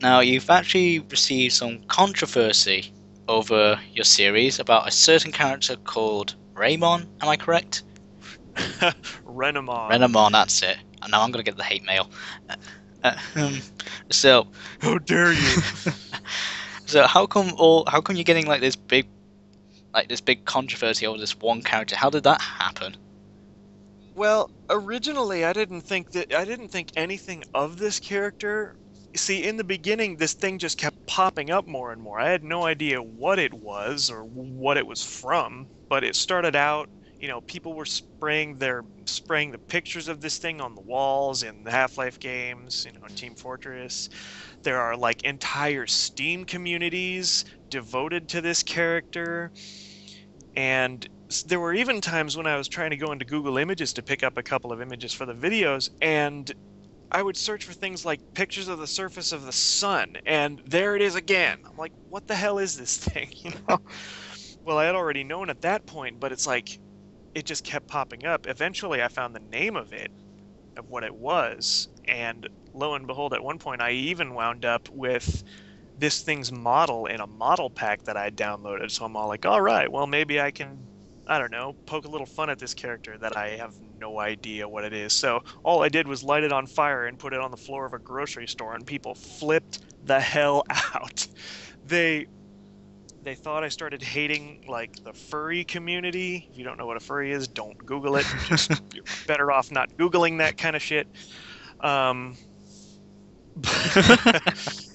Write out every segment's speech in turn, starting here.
Now, you've actually received some controversy over your series about a certain character called Raymond, am I correct? Renamon. Renamon, that's it. And now I'm gonna get the hate mail. Uh, um, so, How dare you? so how come you're getting like this big controversy over this one character? How did that happen? Well, originally I didn't think anything of this character. See, in the beginning, this thing just kept popping up more and more. I had no idea what it was or what it was from, but it started out, people were spraying the pictures of this thing on the walls in the Half-Life games, in Team Fortress. There are like entire Steam communities devoted to this character. And there were even times when I was trying to go into Google Images to pick up a couple of images for the videos, and I would search for things like pictures of the surface of the sun, and there it is again. I'm like, what the hell is this thing? Well, I had already known at that point, but it's like it just kept popping up. Eventually, I found the name of it, of what it was, and lo and behold, at one point, I even wound up with this thing's model in a model pack that I downloaded. So I'm all like, all right, well, maybe I can, I don't know, poke a little fun at this character that I have no idea what it is. So all I did was light it on fire and put it on the floor of a grocery store, and people flipped the hell out. They they thought I started hating like the furry community. If you don't know what a furry is, don't Google it. Just you're better off not Googling that kind of shit. Um,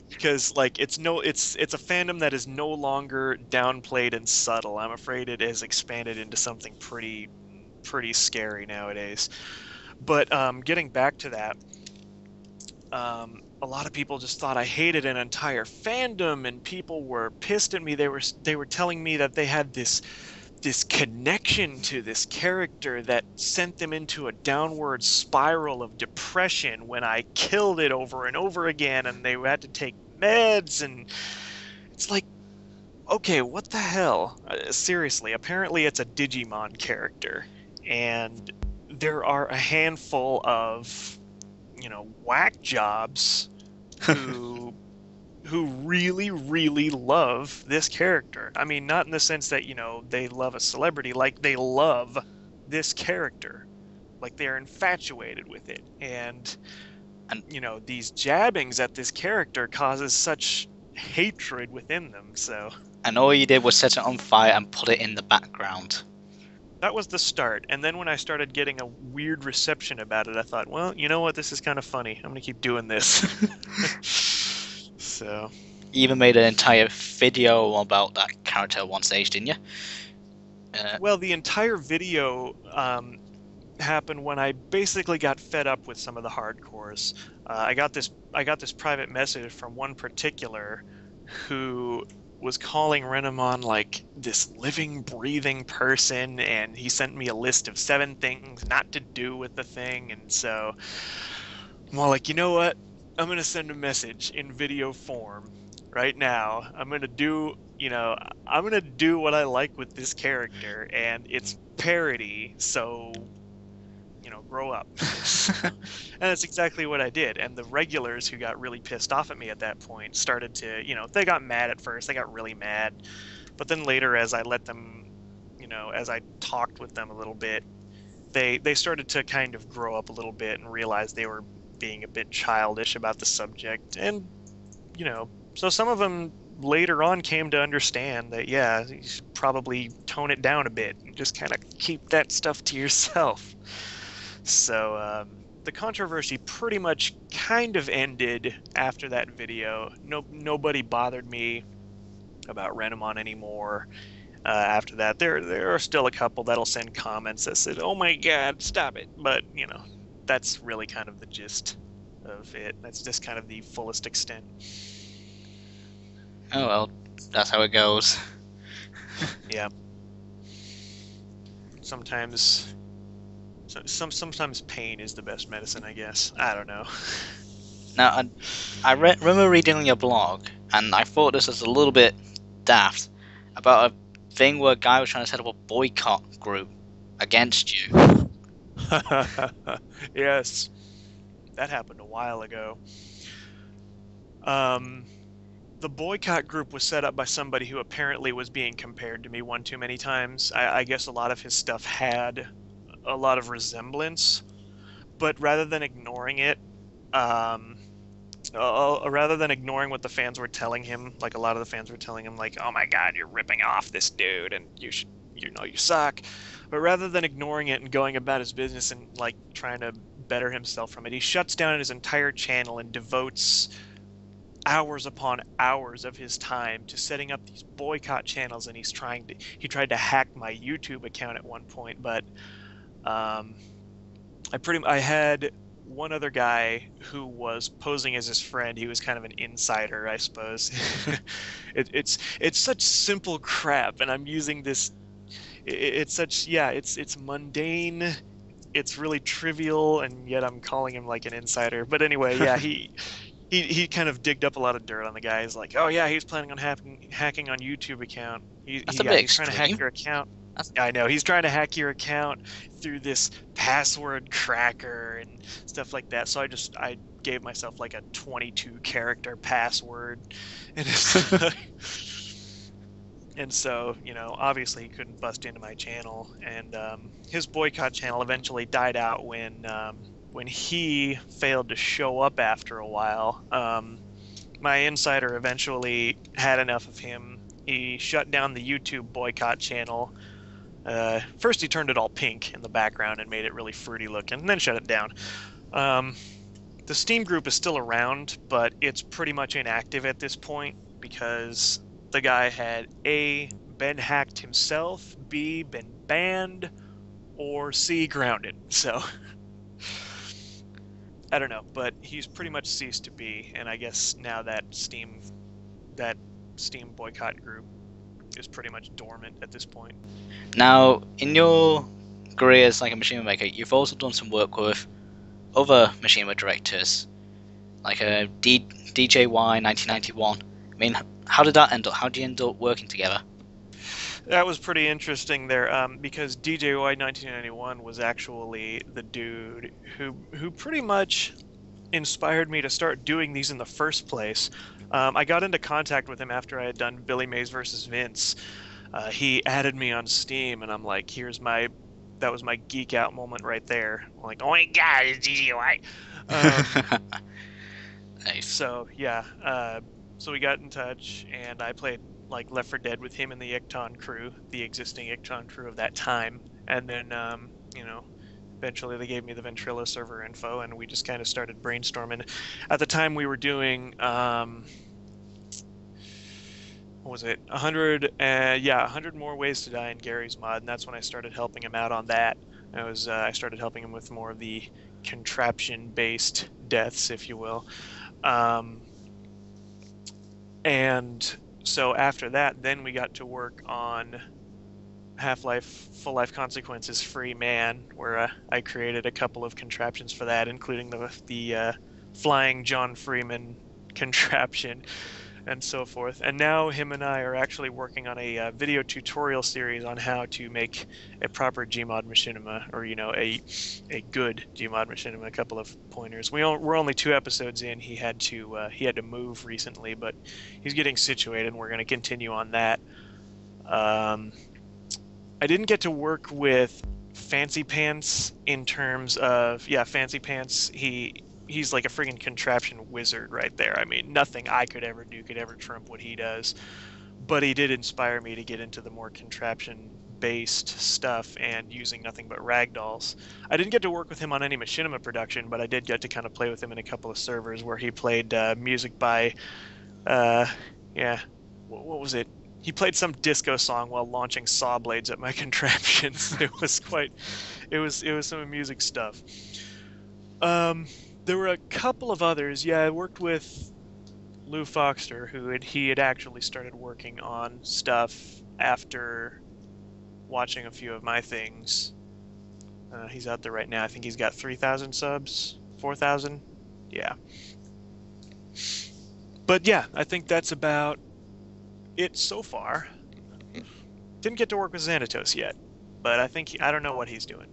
because like it's a fandom that is no longer downplayed and subtle. I'm afraid it has expanded into something pretty scary nowadays. But getting back to that, a lot of people just thought I hated an entire fandom, and people were pissed at me. They were telling me that they had this connection to this character that sent them into a downward spiral of depression when I killed it over and over again, and they had to take meds. And it's like, okay, what the hell? Seriously, apparently it's a Digimon character, and there are a handful of, whack jobs who really, really love this character. I mean, not in the sense that, they love a celebrity, like they love this character. Like they're infatuated with it. And these jabbings at this character causes such hatred within them. So And all you did was set it on fire and put it in the background. that was the start. And then when I started getting a weird reception about it, I thought, well, you know what? This is kind of funny. I'm going to keep doing this. So, You even made an entire video about that character at one stage, didn't you? well, the entire video happened when I basically got fed up with some of the hardcores. I got this private message from one particular who was calling Renamon like this living, breathing person, and he sent me a list of 7 things not to do with the thing. And so I'm all like, you know what? I'm gonna send a message in video form right now. I'm gonna do what I like with this character, and it's parody, so grow up. And that's exactly what I did. And the regulars who got really pissed off at me at that point started to, they got mad at first. They got really mad. But then later, as I let them, as I talked with them a little bit, they started to kind of grow up a little bit and realize they were being a bit childish about the subject. And, so some of them later on came to understand that, yeah, you should probably tone it down a bit and just kind of keep that stuff to yourself. So the controversy pretty much kind of ended after that video. Nobody bothered me about Renamon anymore. After that, there are still a couple that'll send comments that said, "Oh my God, stop it!" But that's really kind of the gist of it. That's just kind of the fullest extent. Oh well, that's how it goes. Yeah. Sometimes, sometimes pain is the best medicine, I guess. I don't know. Now, remember reading on your blog, and I thought this was a little bit daft, about a thing where a guy was trying to set up a boycott group against you. Yes, that happened a while ago. The boycott group was set up by somebody who apparently was being compared to me one too many times. I guess a lot of his stuff had a lot of resemblance, but rather than ignoring it, rather than ignoring what the fans were telling him, like a lot of the fans were telling him, like, "Oh my God, you're ripping off this dude, and you should, you suck." But rather than ignoring it and going about his business and like trying to better himself from it, he shuts down his entire channel and devotes hours upon hours of his time to setting up these boycott channels. And he tried to hack my YouTube account at one point, but I had one other guy who was posing as his friend. He was kind of an insider, I suppose. It's such simple crap, and I'm using this. It's mundane. It's really trivial, and yet I'm calling him like an insider. But anyway, yeah, he kind of digged up a lot of dirt on the guy. He's like, oh yeah, he's planning on hacking on YouTube account. He's trying to hack your account. I know, he's trying to hack your account through this password cracker and stuff like that. So I gave myself like a 22 character password, and and so, obviously he couldn't bust into my channel, and his boycott channel eventually died out when he failed to show up after a while. My insider eventually had enough of him. He shut down the YouTube boycott channel. First he turned it all pink in the background and made it really fruity looking, and then shut it down. The Steam group is still around, but it's pretty much inactive at this point because the guy had A, been hacked himself, B, been banned, or C, grounded. So I don't know, but he's pretty much ceased to be, and I guess now that Steam boycott group is pretty much dormant at this point. Now, in your career as like a machinima maker, you've also done some work with other machinima directors, like DJY 1991. I mean, how did that end up? How did you end up working together? That was pretty interesting there, because DJY 1991 was actually the dude who pretty much inspired me to start doing these in the first place. I got into contact with him after I had done Billy Mays versus Vince. He added me on Steam, and I'm like, that was my geek out moment right there. I'm like, oh my God, it's DJY. Nice. So yeah, so we got in touch, and I played like Left 4 Dead with him and the Icton crew, the existing Icton crew of that time. And then, eventually they gave me the Ventrilo server info, and we just kind of started brainstorming. At the time we were doing, what was it? 100 more ways to die in Gary's mod, and that's when I started helping him out on that. I started helping him with more of the contraption-based deaths, if you will. And so after that, then we got to work on Half-Life Full Life Consequences Free Man, where I created a couple of contraptions for that, including the flying John Freeman contraption and so forth. And now him and I are actually working on a video tutorial series on how to make a proper Gmod machinima, or a good Gmod machinima. A couple of pointers. We're only 2 episodes in. He had to move recently, but he's getting situated, and we're going to continue on that. I didn't get to work with Fancy Pants in terms of Fancy Pants. He's like a friggin' contraption wizard right there. I mean, nothing I could ever do could ever trump what he does. But he did inspire me to get into the more contraption-based stuff and using nothing but ragdolls. I didn't get to work with him on any machinima production, but I did get to kind of play with him in a couple of servers where he played music by, what was it? He played some disco song while launching saw blades at my contraptions. It was some amusing stuff. There were a couple of others. Yeah, I worked with Lou Foxter, he had actually started working on stuff after watching a few of my things. He's out there right now. I think he's got 3,000 subs, 4,000. Yeah. But yeah, I think that's about it so far. Didn't get to work with Xanatos yet, but I don't know what he's doing.